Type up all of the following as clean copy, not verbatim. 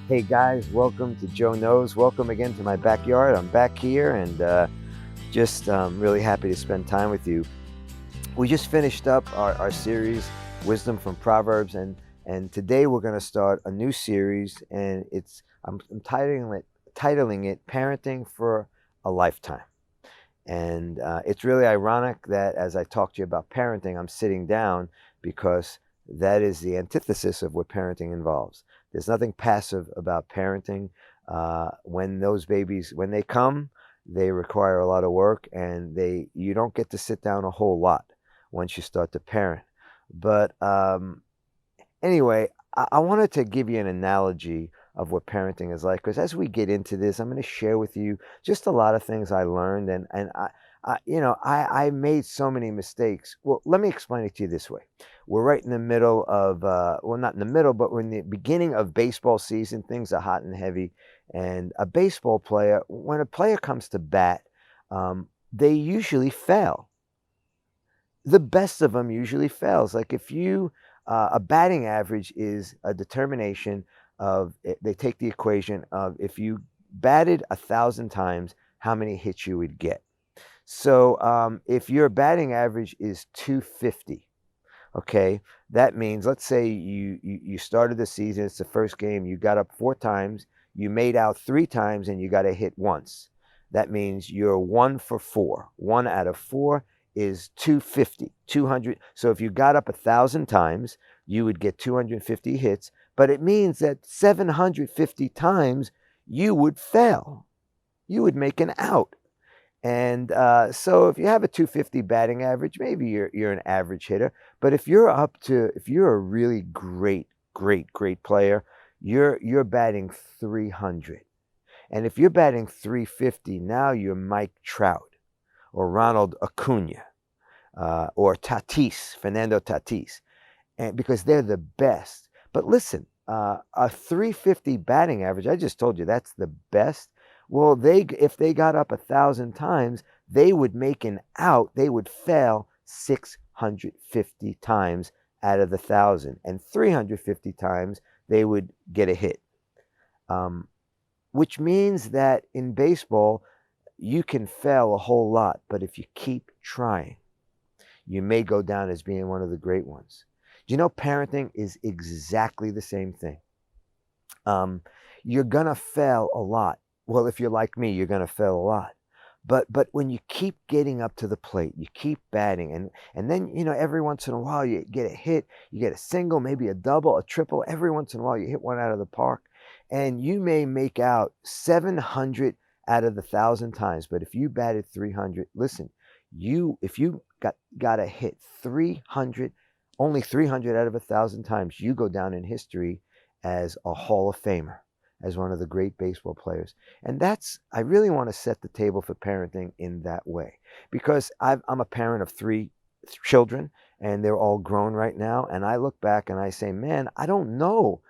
Hey guys, welcome to Joe Knows. Welcome again to my backyard. I'm back here and just really happy to spend time with you. We just finished up our series, Wisdom from Proverbs, and today we're going to start a new series, and I'm titling it Parenting for a Lifetime. And it's really ironic that as I talk to you about parenting, I'm sitting down because that is the antithesis of what parenting involves. There's nothing passive about parenting. When those babies, when they come, they require a lot of work, and you don't get to sit down a whole lot once you start to parent. But anyway, I wanted to give you an analogy of what parenting is like, because as we get into this, I'm going to share with you just a lot of things I learned, and I made so many mistakes. Well, let me explain it to you this way. We're right in the middle of, well, not in the middle, but we're in the beginning of baseball season. Things are hot and heavy, and a baseball player, when a player comes to bat, they usually fail. The best of them usually fails. Like if you a batting average is a determination of they take the equation of if you batted 1,000 times, how many hits you would get. So if your batting average is 250, okay, that means let's say you started the season, it's the first game, you got up 4 times, you made out 3 times, and you got a hit once. That means you're 1 for 4. 1 out of 4 is 250, 200. So if you got up 1,000 times, you would get 250 hits, but it means that 750 times you would fail. You would make an out. And so if you have a 250 batting average, maybe you're an average hitter. But if you're a really great player, you're batting 300. And if you're batting 350, now you're Mike Trout or Ronald Acuna or Fernando Tatis, and because they're the best. But listen, a 350 batting average, I just told you that's the best. Well, if they got up 1,000 times, they would make an out. They would fail 650 times out of the 1,000, and 350 times they would get a hit. Which means that in baseball, you can fail a whole lot, but if you keep trying, you may go down as being one of the great ones. Do you know parenting is exactly the same thing? You're gonna fail a lot. Well, if you're like me, you're gonna fail a lot. But when you keep getting up to the plate, you keep batting, and then every once in a while you get a hit, you get a single, maybe a double, a triple. Every once in a while you hit one out of the park, and you may make out 700 out of the 1,000 times. But if you batted 300, listen, if you got a hit 300, only 300 out of 1,000 times, you go down in history as a Hall of Famer, as one of the great baseball players. And I really want to set the table for parenting in that way, because I'm a parent of 3 children, and they're all grown right now. And I look back and I say, man, I don't know.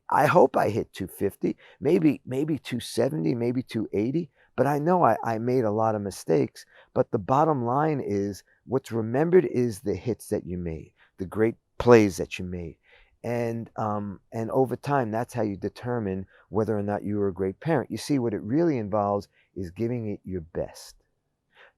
I hope I hit 250, maybe 270, maybe 280. But I know I made a lot of mistakes. But the bottom line is what's remembered is the hits that you made, the great plays that you made. And over time, that's how you determine whether or not you were a great parent. You see, what it really involves is giving it your best.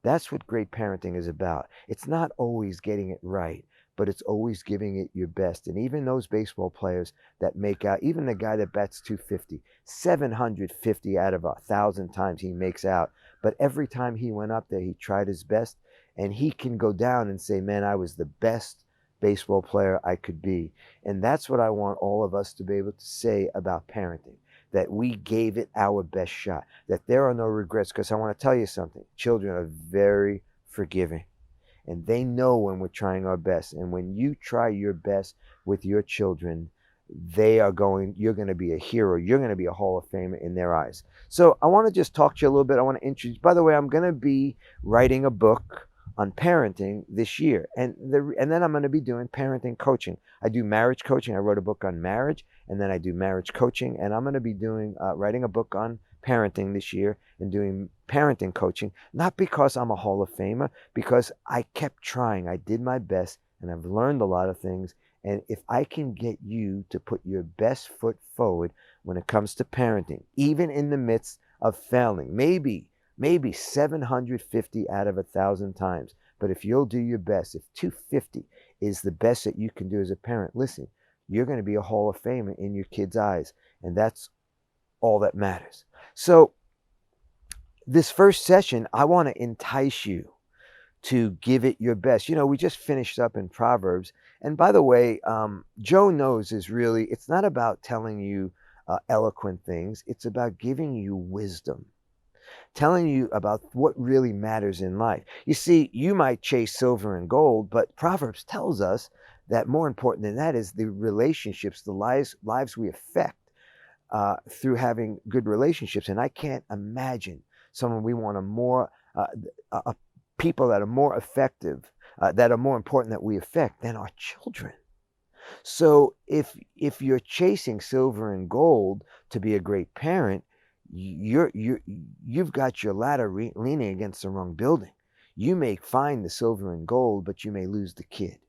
That's what great parenting is about. It's not always getting it right, but it's always giving it your best. And even those baseball players that make out, even the guy that bats 250, 750 out of 1,000 times he makes out. But every time he went up there, he tried his best, and he can go down and say, man, I was the best baseball player I could be. And that's what I want all of us to be able to say about parenting, that we gave it our best shot, that there are no regrets. Because I want to tell you something, children are very forgiving, and they know when we're trying our best. And when you try your best with your children, you're going to be a hero. You're going to be a Hall of Famer in their eyes. So I want to just talk to you a little bit. I want to introduce, by the way, I'm going to be writing a book on parenting this year, and then I'm going to be doing parenting coaching. I do marriage coaching. I wrote a book on marriage, and then I do marriage coaching, and I'm going to be doing writing a book on parenting this year and doing parenting coaching. Not because I'm a Hall of Famer, because I kept trying. I did my best, and I've learned a lot of things. And if I can get you to put your best foot forward when it comes to parenting, even in the midst of failing, maybe 750 out of 1,000 times, but if you'll do your best, if 250 is the best that you can do as a parent, listen, you're going to be a Hall of Famer in your kids' eyes, and that's all that matters. So this first session, I want to entice you to give it your best. You know, we just finished up in Proverbs. And by the way, Joe Knows is really, it's not about telling you eloquent things. It's about giving you wisdom, telling you about what really matters in life. You see, you might chase silver and gold, but Proverbs tells us that more important than that is the relationships, the lives we affect through having good relationships. And I can't imagine someone we want people that are more effective, that are more important that we affect than our children. So if you're chasing silver and gold to be a great parent, you've got your ladder leaning against the wrong building. You may find the silver and gold, but you may lose the kid.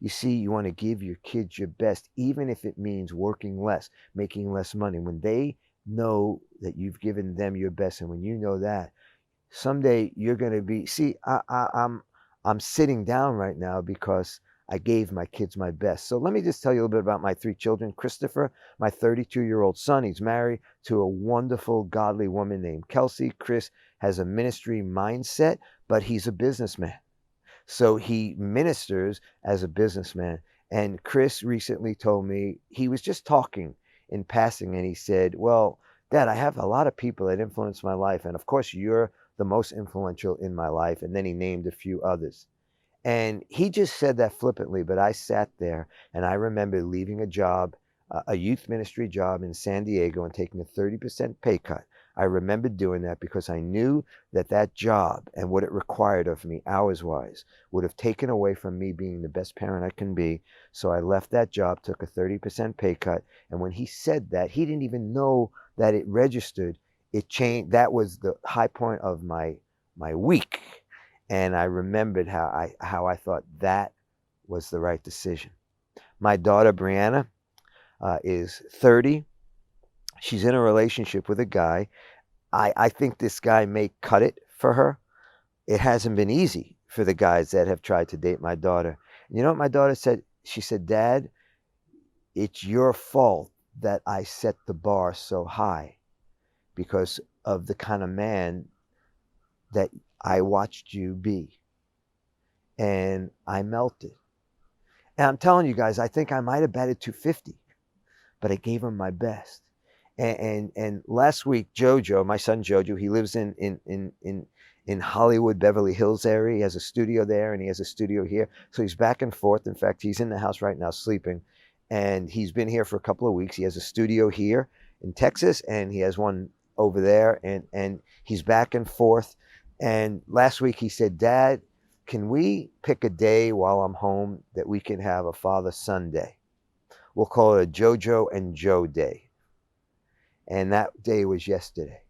You see, you want to give your kids your best, even if it means working less, making less money. When they know that you've given them your best, and when you know that, someday you're going to be. See, I'm sitting down right now because I gave my kids my best. So let me just tell you a little bit about my 3 children. Christopher, my 32-year-old son, he's married to a wonderful, godly woman named Kelsey. Chris has a ministry mindset, but he's a businessman. So he ministers as a businessman. And Chris recently told me, he was just talking in passing, and he said, well, Dad, I have a lot of people that influence my life. And of course, you're the most influential in my life. And then he named a few others. And he just said that flippantly, but I sat there and I remember leaving a job, a youth ministry job in San Diego, and taking a 30% pay cut. I remember doing that because I knew that that job and what it required of me hours-wise would have taken away from me being the best parent I can be. So I left that job, took a 30% pay cut. And when he said that, he didn't even know that it registered. It changed. That was the high point of my week. And I remembered how I thought that was the right decision. My daughter, Brianna, is 30. She's in a relationship with a guy. I think this guy may cut it for her. It hasn't been easy for the guys that have tried to date my daughter. You know what my daughter said? She said, Dad, it's your fault that I set the bar so high because of the kind of man that I watched you be. And I melted. And I'm telling you guys, I think I might have batted 250, but I gave him my best. And last week, Jojo, my son Jojo, he lives in Hollywood, Beverly Hills area. He has a studio there and he has a studio here. So he's back and forth. In fact, he's in the house right now sleeping. And he's been here for a couple of weeks. He has a studio here in Texas and he has one over there. And he's back and forth. And last week he said, Dad, can we pick a day while I'm home that we can have a Father-Son Day? We'll call it a Jojo and Joe Day. And that day was yesterday.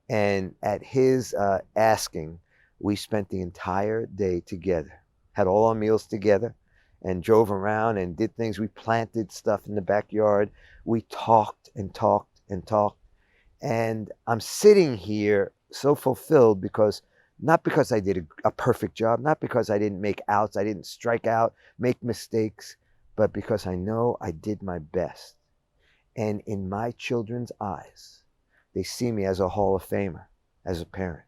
And at his asking, we spent the entire day together, had all our meals together, and drove around and did things. We planted stuff in the backyard. We talked and talked and talked. And I'm sitting here so fulfilled because, not because I did a perfect job, not because I didn't make outs, I didn't strike out, make mistakes, but because I know I did my best. And in my children's eyes, they see me as a Hall of Famer, as a parent.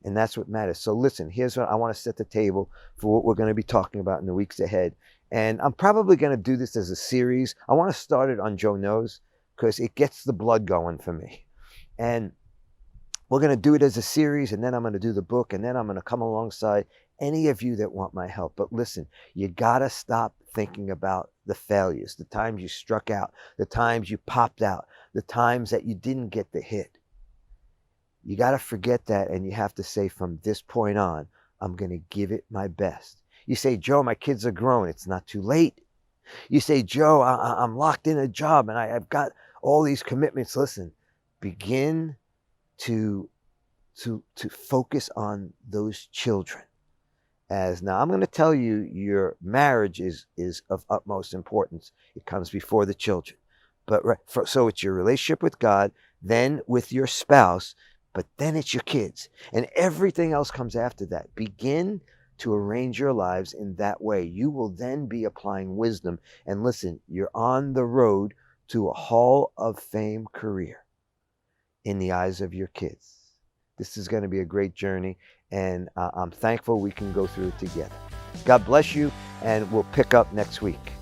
And that's what matters. So listen, here's what I want to set the table for what we're going to be talking about in the weeks ahead. And I'm probably going to do this as a series. I want to start it on Joe Knows because it gets the blood going for me. And we're going to do it as a series, and then I'm going to do the book, and then I'm going to come alongside any of you that want my help. But listen, you got to stop thinking about the failures, the times you struck out, the times you popped out, the times that you didn't get the hit. You got to forget that, and you have to say, from this point on, I'm going to give it my best. You say, Joe, my kids are grown. It's not too late. You say, Joe, I'm locked in a job, and I've got all these commitments. Listen, begin to focus on those children as now. I'm going to tell you, your marriage is of utmost importance. It comes before the children. But so it's your relationship with God, then with your spouse, but then it's your kids. And everything else comes after that. Begin to arrange your lives in that way. You will then be applying wisdom. And listen, you're on the road to a Hall of Fame career in the eyes of your kids. This is going to be a great journey, and I'm thankful we can go through it together. God bless you, and we'll pick up next week.